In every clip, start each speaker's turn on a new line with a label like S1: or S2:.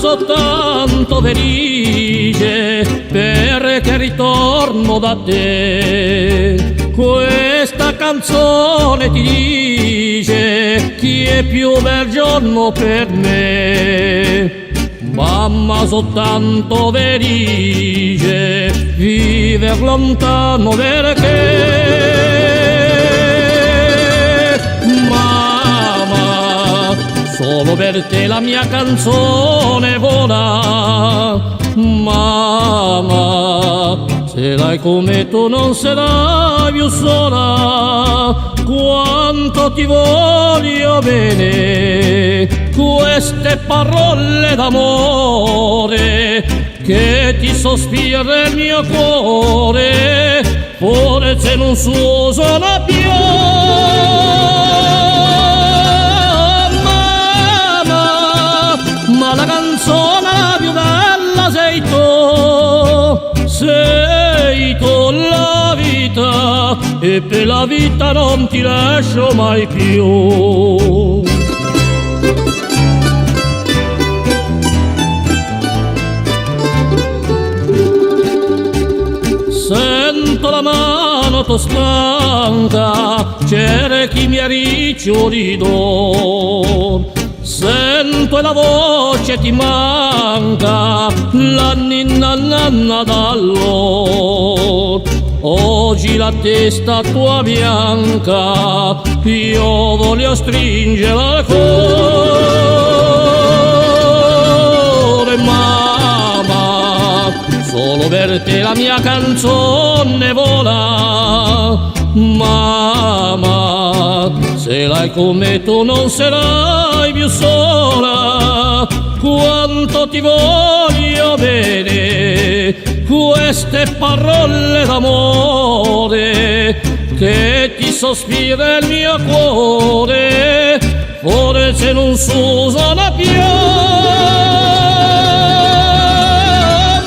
S1: soltanto felice perché ritorno da te. Questa canzone ti dice chi è più bel giorno per me. Mamma soltanto felice vive lontano perché mamma solo per te la mia canzone vola. Mamma se l'hai come tu non sarai più sola. Quanto ti voglio bene, queste parole d'amore che ti sospira il mio cuore, forse non si usano più. Mamma, ma la canzone più bella sei tu la vita, e per la vita non ti lascio mai più. Sento la mano tua stanca, c'era chi mi ha ricciolito. Sento la voce ti manca, la ninna nanna d'allora. Oggi la testa tua bianca, io voglio stringere al cuore. Mamma, solo per te la mia canzone vola. Mamma, se l'hai come tu non sarai più sola. Quanto ti voglio bene, queste parole d'amore che ti sospira il mio cuore, forse non si usano più.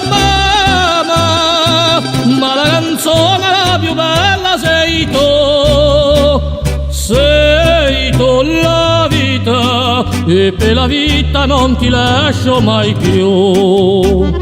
S1: Mamma, ma la canzone la più bella sei tu la vita, e per la vita non ti lascio mai più.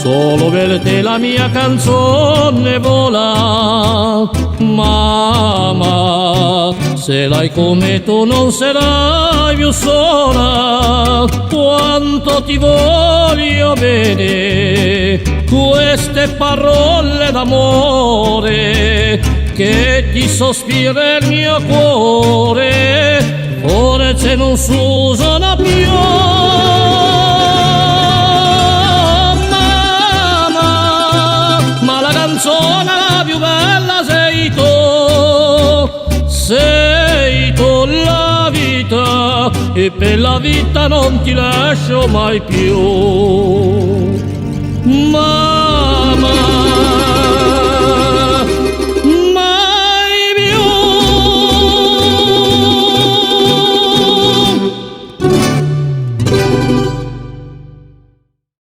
S1: Solo per te la mia canzone vola. Mamma, se l'hai come tu non sarai più sola. Quanto ti voglio bene, queste parole d'amore che ti sospira il mio cuore, forse non si usano più. La più bella sei tu la vita, e per la vita non ti lascio mai più. Mamma, mai più.